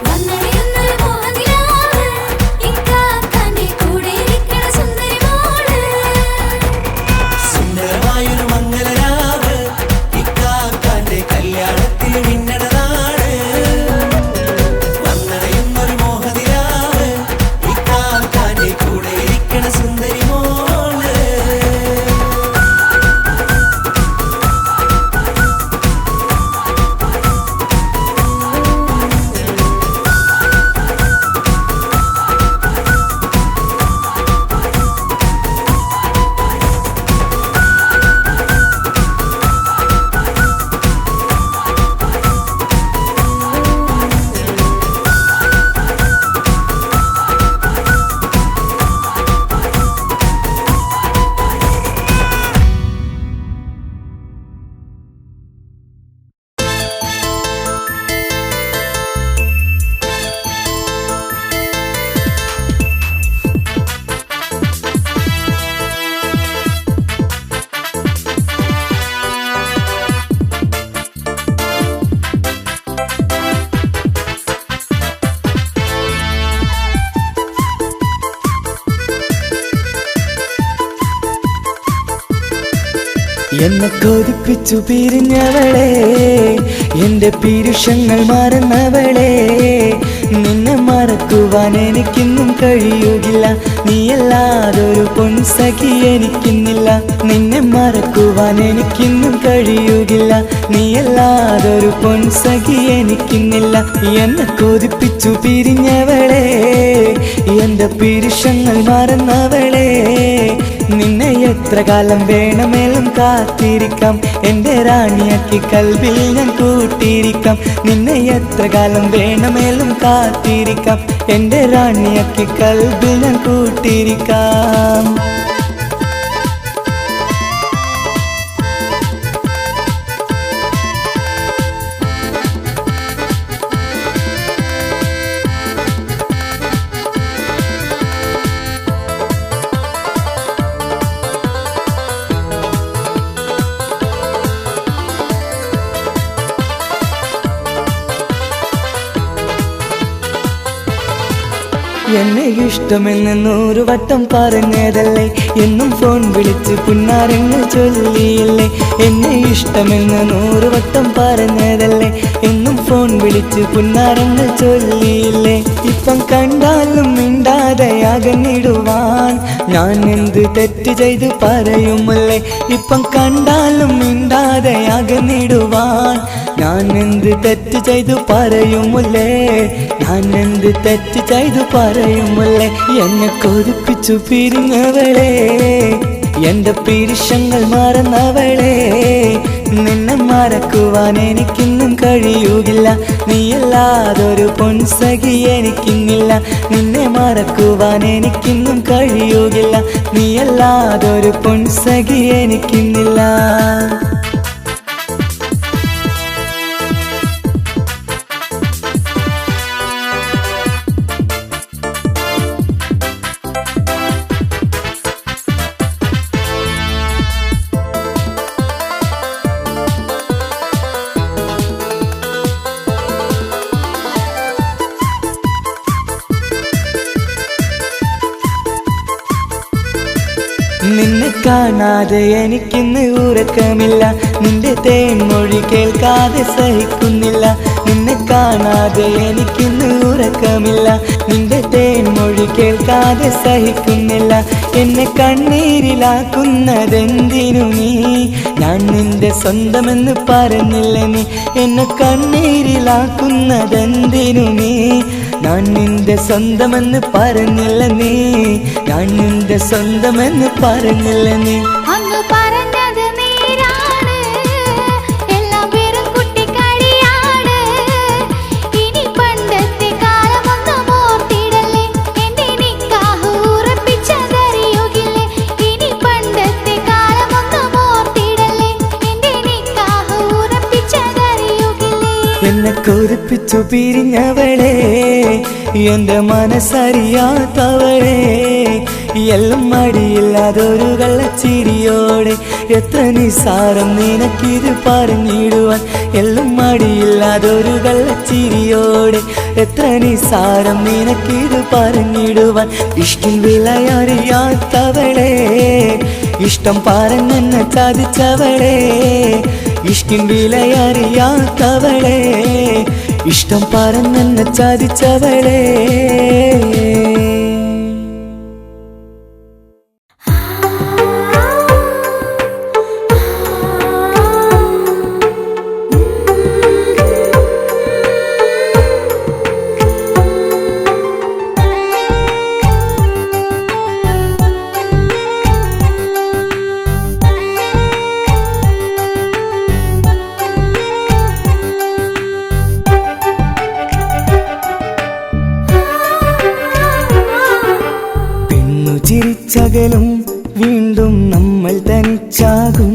വന്നണയുന്നൊരു മോഹനിലാവ്, ഇക്കാക്കാന്റെ കൂടെ ഇരിക്കണ സുന്ദരി മോള്. സുന്ദരമായൊരു മംഗളരാവ്, ഇക്കാക്കാന്റെ കല്യാണത്തിൽ മിന്നണ നാട്. വന്നണയുന്നൊരു മോഹനിലാവ്, ഇക്കാക്കാന്റെ കൂടെ ഇരിക്കണ സുന്ദരി മോള്. എന്നെ കൊതിപ്പിച്ചു പിരിഞ്ഞവളെ, എന്റെ പീരുഷങ്ങൾ മറന്നവളെ. നിന്നെ മറക്കുവാൻ എനിക്കിന്നും കഴിയുകില്ല, നീയല്ലാതൊരു പൊൻസഖി എനിക്കിന്നില്ല. നിന്നെ മറക്കുവാൻ എനിക്കിന്നും കഴിയുകില്ല, നീയല്ലാതൊരു പൊൻസഖി എനിക്കിന്നില്ല. എന്നെ കൊതിപ്പിച്ചു പിരിഞ്ഞവളെ, എന്റെ പീരുഷങ്ങൾ മറന്നവളെ. നിന്നെ എത്ര കാലം വേണമെങ്കിലും കാത്തിരിക്കാം, എന്റെ റാണിയാക്കി കൽവിൽ ഞാൻ കൂട്ടിയിരിക്കാം. നിന്നെ എത്ര കാലം വേണമെങ്കിലും കാത്തിരിക്കാം, എന്റെ റാണിയാക്കി കൽവിൽ ഞാൻ കൂട്ടിയിരിക്കാം. എന്നെ ഇഷ്ടമെന്ന് 100 വട്ടം പറഞ്ഞതല്ലേ, എന്നും ഫോൺ വിളിച്ച് പുന്നാരങ്ങൾ ചൊല്ലിയില്ലേ. എന്നെ ഇഷ്ടമെന്ന് 100 വട്ടം പറഞ്ഞതല്ലേ, എന്നും ഫോൺ വിളിച്ച് പുന്നാരങ്ങൾ ചൊല്ലിയില്ലേ. ഇപ്പം കണ്ടാലും മിണ്ടാതെ അകന്നിടുവാൻ ഞാൻ എന്ത് തെറ്റ് ചെയ്ത് പറയുമല്ലേ. ഇപ്പം കണ്ടാലും മിണ്ടാതെ അകന്നിടുവാൻ ഞാൻ എന്ത് തെറ്റ് ചെയ്തു പറയുമല്ലേ. ഞാൻ എന്ത് തെറ്റ് ചെയ്തു പറയുമല്ലേ. എന്നെ കൊതിപ്പിച്ചു പിരിഞ്ഞവളെ, എന്റെ പിരിശങ്ങൾ മറന്നവളെ. നിന്നെ മറക്കുവാൻ എനിക്കിന്നും കഴിയുകില്ല, നീയല്ലാതൊരു പൊൻസഖി എനിക്കിന്നില്ല. നിന്നെ മറക്കുവാൻ എനിക്കിന്നും കഴിയുകില്ല, നീയല്ലാതൊരു പൊൻസഖി എനിക്കിന്നില്ല. നിന്നെ കാണാതെ എനിക്കിന്ന് ഉറക്കമില്ല, നിന്റെ തേൻമൊഴി കേൾക്കാതെ സഹിക്കുന്നില്ല. നിന്നെ കാണാതെ എനിക്കിന്ന് ഉറക്കമില്ല, നിന്റെ തേൻമൊഴി കേൾക്കാതെ സഹിക്കുന്നില്ല. എന്നെ കണ്ണീരിലാക്കുന്നതെന്തിനു നീ, ഞാൻ നിന്റെ സ്വന്തമെന്ന് പറഞ്ഞില്ല നീ. എന്നെ കണ്ണീരിലാക്കുന്നതെന്തിനു നീ, ഞാൻ നിന്റെ സ്വന്തമെന്ന് പറഞ്ഞില്ല നീ. ഞാൻ നിന്റെ സ്വന്തമെന്ന് പറഞ്ഞില്ല നീ. അന്ന് പറഞ്ഞത് നേരാണ്, എല്ലാം വെറും കുട്ടിക്കളിയാണ്. ഇനി പണ്ടത്തെ കാലമൊന്നും ഓർത്തിടല്ലേ, എന്റെ നിക്കാഹ് ഉറപ്പിച്ചതറിയുകില്ലേ. ഇനി പണ്ടത്തെ കാലമൊന്നും ഓർത്തിടല്ലേ, എന്റെ നിക്കാഹ് ഉറപ്പിച്ചതറിയുകില്ലേ. എന്നെ കൊതിപ്പിച്ചു പിരിഞ്ഞവളെ, എന്റെ മനസ്സറിയാത്തവളെ. എല്ലാം മടിയില്ലാതൊരു കള്ളച്ചിരിയോടെ, എത്ര നിസാരം നിനക്കിത് പറഞ്ഞിടുവാൻ. എല്ലാം മടിയില്ലാതൊരു കള്ളച്ചിരിയോടെ, എത്ര നിസാരം നിനക്കിത് പറഞ്ഞിടുവാൻ. ഇഷ്കിൻ വിലയറിയാത്തവളെ, ഇഷ്ടം പറഞ്ഞെന്നെ ചതിച്ചവളെ. ഇഷ്കിൻ വിലയറിയാത്തവളെ, ഇഷ്ടം പറഞ്ഞെന്നെ ചതിച്ചവളെ. ചിരിച്ചകലും വീണ്ടും നമ്മൾ തനിച്ചാകും.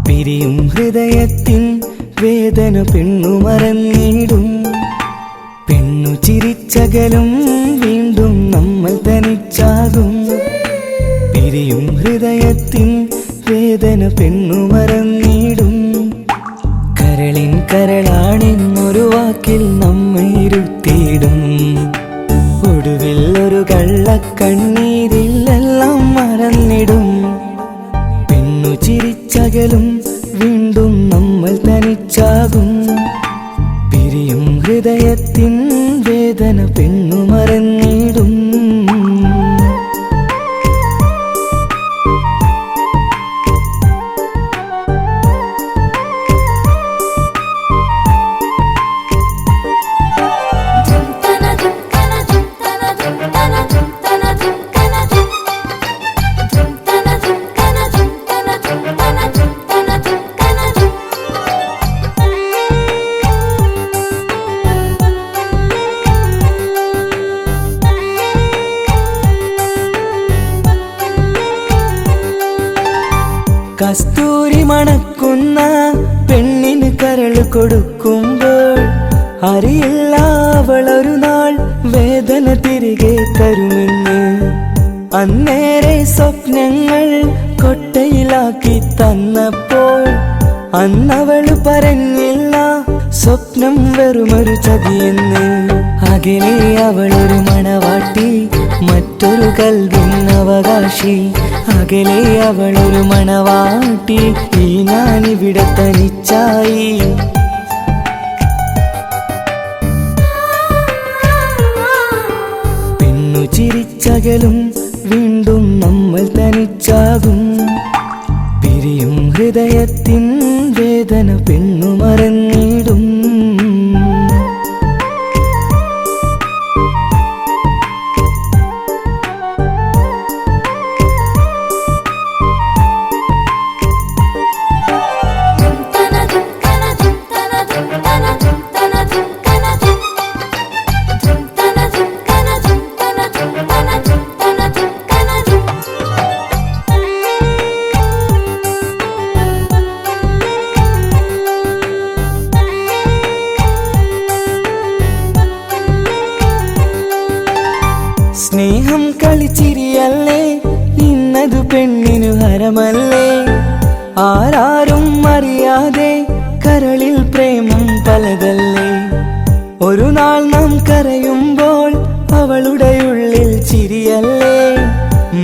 പിരിയും ഹൃദയത്തിൻ വേദന പെണ്ണു മറന്നിടും. പെണ്ണു ചിരിച്ചകലും വീണ്ടും നമ്മൾ തനിച്ചാകും. പിരിയും ഹൃദയത്തിൻ വേദന പെണ്ണു മറന്നിടും. കരളിൻ കരളാണെന്നൊരു വാക്കിൽ നമ്മെ ഇരുത്തിയിടും. ഒടുവിൽ ഒരു കള്ളക്കണ്ണീരിലെല്ലാം മറന്നിടും. പെണ്ണു ചിരിച്ചകലും വീണ്ടും നമ്മൾ തനിച്ചാകും. പിരിയും ഹൃദയത്തിൻ വേദന പെണ്ണു മറന്നിടും. കസ്തൂരി മണക്കുന്ന പെണ്ണിന് കരള് കൊടുക്കുമ്പോൾ അറിയില്ല അവളൊരു നാൾ വേദന തിരികെ തരുമെന്ന്. അന്നേരെ സ്വപ്നങ്ങൾ കൊട്ടയിലാക്കി തന്നപ്പോൾ അന്നവള് പറഞ്ഞില്ല സ്വപ്നം വെറുമൊരു ചതിയെന്ന്. ആ അകലെ അവളൊരു മണവാട്ടി, മറ്റൊരു കൽവിൻ അവകാശി. അകലെ അവളൊരു മണവാട്ടി, ഈ ഞാനിവിടെ തനിച്ചായി. പെണ്ണു ചിരിച്ചകലും വീണ്ടും നമ്മൾ തനിച്ചാകും. പിരിയും ഹൃദയത്തിൻ വേദന പെണ്ണു മറന്നിടും. സ്നേഹം കളിച്ചിരിയല്ലേ, ഇന്നതു പെണ്ണിനു ഹരമല്ലേ. ആരാരും അറിയാതെ കരളിൽ പ്രേമം പലതല്ലേ. ഒരു നാൾ നാം കരയുമ്പോൾ അവളുടെ ഉള്ളിൽ ചിരിയല്ലേ.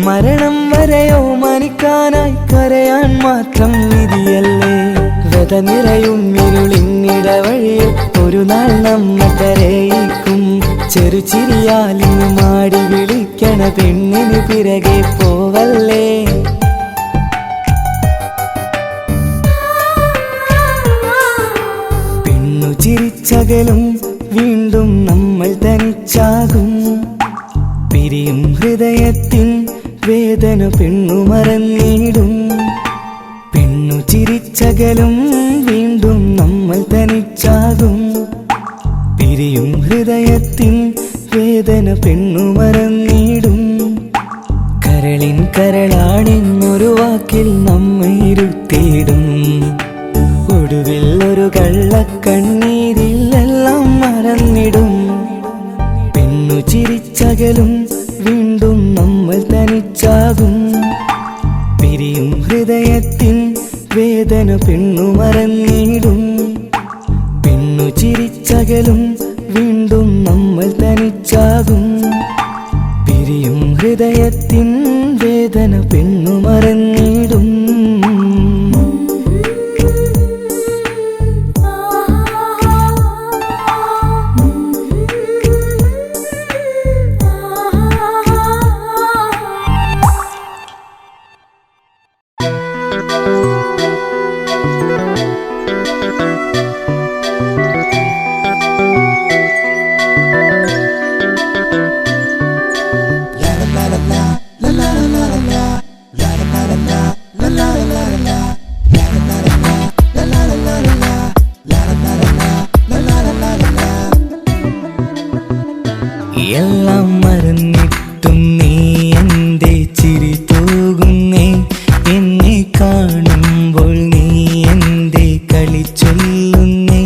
മരണം വരെയോ മരിക്കാനായി കരയാൻ മാത്രം വിധിയല്ലേ. വ്യത നിറയും ഇരുളിന്നിടവഴിയിൽ ഒരു നാൾ നമ്മെ കരയിക്കും. ചെറുചിരിയാലിന് മാടി വിളിക്കണ പെണ്ണിന് പിറകെ പോവല്ലേ. പെണ്ണു ചിരിച്ചകലും വീണ്ടും നമ്മൾ തനിച്ചാകും. പിരിയും ഹൃദയത്തിൻ വേദന പെണ്ണു മറന്നിടും. പെണ്ണു ചിരിച്ചകലും വീണ്ടും നമ്മൾ തനിച്ചാകും. പിരിയും ഹൃദയത്തിൻ വേദന പെണ്ണു മറന്നിടും. കരളിൻ കരളാണെന്നൊരു വാക്കിൽ നമ്മെ ഇരുത്തിയിടും. ഒടുവിൽ ഒരു കള്ളക്കണ്ണീരിൽ എല്ലാം മറന്നിടും. പെണ്ണു ചിരിച്ചകലും വീണ്ടും നമ്മൾ തനിച്ചാകും. പിരിയും ഹൃദയത്തിൻ വേദന പെണ്ണു മറന്നിടും. പെണ്ണു ചിരിച്ചകലും വീണ്ടും നമ്മൾ തനിച്ചാകും. പിരിയും ഹൃദയത്തിൻ വേദന പെണ്ണു മറന്നിടും. എല്ലാം മറന്നിട്ടും നീ എന്റെ ചിരി തൂകുന്നേ. എന്നെ കാണുമ്പോൾ നീ എന്റെ കളി ചൊല്ലുന്നേ.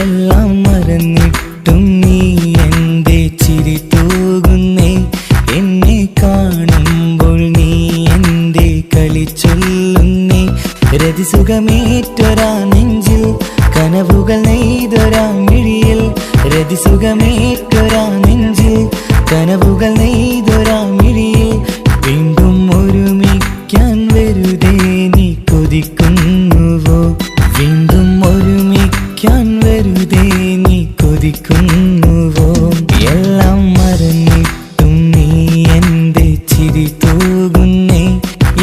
എല്ലാം മറന്നിട്ടും നീ എന്റെ ചിരി തൂകുന്നേ. എന്നെ കാണുമ്പോൾ നീ എന്റെ കളി ചൊല്ലുന്നേ. രതിസുഖമേറ്റൊരാ നെഞ്ചിൽ കനവുകൾ നെയ്തൊരാ മിഴിയിൽ. രതിസുഖമേറ്റൊരാ നെഞ്ചിൽ കനവുകൾ നെയ്തൊരാ മിഴിയിൽ. വീണ്ടും ഒരുമിക്കാൻ വെറുതെ നീ കൊതിക്കുന്നുവോ. വീണ്ടും ഒരുമിക്കാൻ വെറുതെ നീ കൊതിക്കുന്നുവോ. എല്ലാം മറന്നിട്ടും നീ എന്റെ ചിരി തൂകുന്നേ.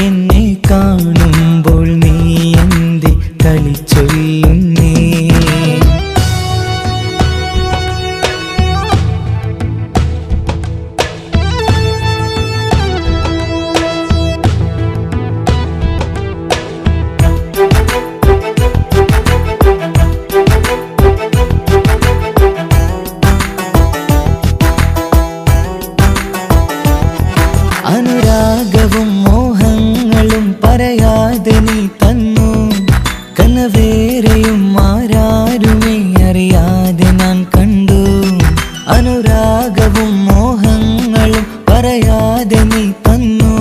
എന്നെ കാണുമ്പോൾ നീ എന്റെ കളി ചൊല്ലുന്നേ. അനുരാഗവും മോഹങ്ങളും പറയാതെ നീ തന്നു. കനവേറെയും ആരാരുമേ അറിയാതെ ഞാൻ കണ്ടു. അനുരാഗവും മോഹങ്ങളും പറയാതെ നീ തന്നു.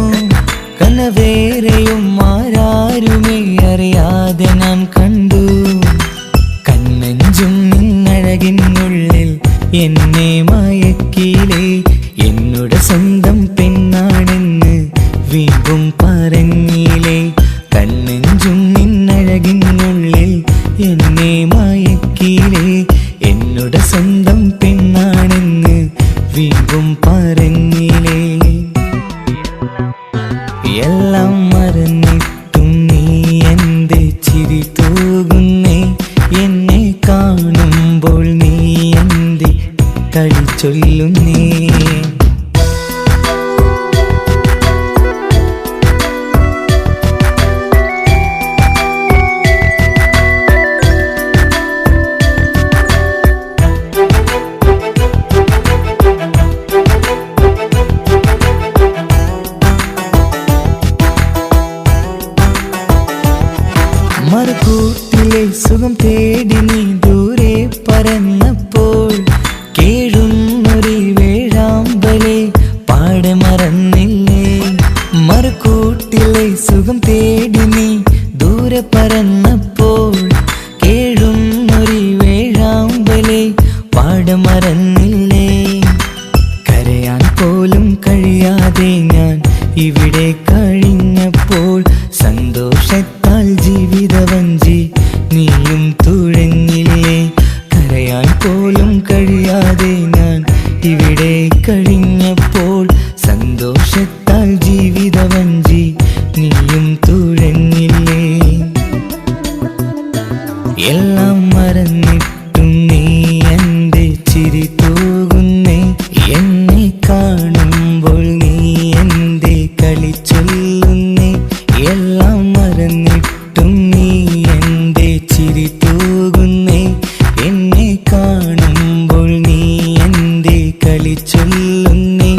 കനവേറെയും ആരാരുമേ അറിയാതെ ഞാൻ കണ്ടു. കണ്ണെഞ്ചും നിന്നഴകിനുള്ളിൽ എന്നെ മയക്കിയിലേ എന്നോട് സ്വന്തം പെണ്ണാണെന്ന് വീമ്പും പറഞ്ഞില്ലേ കണ്ണെഞ്ചും നിന്നഴകിനുള്ളിൽ എന്നെ മയക്കിയിലേ എന്നോട് സ്വന്തം പെണ്ണാണെന്ന് വീമ്പും പറഞ്ഞില്ലേ എല്ലാം മറന്നിട്ടും നീ എന്റെ ചിരി തൂകുന്നേ എന്നെ കാണുമ്പോൾ നീ എന്റെ കളി ചൊല്ലുന്നേ മറുകൂട്ടിലെ സുഖം തേടി നീ ദൂരെ പറന്നപ്പോൾ കേഴുന്നൊരു വേഴാമ്പലെ പാടെ മറന്നില്ലേ മറുകൂട്ടിലെ സുഖം തേടി നീ ദൂരെ പറന്നപ്പോൾ കേഴുന്നൊരു വേഴാമ്പലെ പാടെ മറന്നില്ലേ കരയാൻ പോലും കഴിയാതെ ഞാൻ ഇവിടെ കഴിഞ്ഞപ്പോൾ സന്തോഷത്താൽ ജീവിതവഞ്ചി നീയും തുഴഞ്ഞില്ലേ കരയാൻ പോലും കഴിയാതെ ഞാൻ ഇവിടെ കഴിഞ്ഞപ്പോൾ സന്തോഷത്താൽ ജീവിതവഞ്ചി നീയും തുഴഞ്ഞില്ലേ എല്ലാം മറന്നിട്ടും നീ എന്റെ ചിരി തൂകുന്നേ എന്നെ കാണുമ്പോൾ നീ എന്റെ കളി ചൊല്ലുന്നേ എല്ലാം മറന്നിട്ടും നീ എന്റെ ചിരി തൂകുന്നേ എന്നെ കാണുമ്പോൾ നീ എന്റെ കളി ചൊല്ലുന്നേ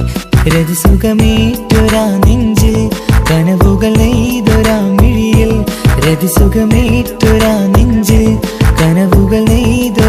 രതിസുഖമേറ്റൊരാ നെഞ്ചിൽ കനവുകൾ നെയ്തൊരാ മിഴിയിൽ രതിസുഖമേറ്റൊരാ നെഞ്ചിൽ കനവുകൾ നെയ്തൊരാ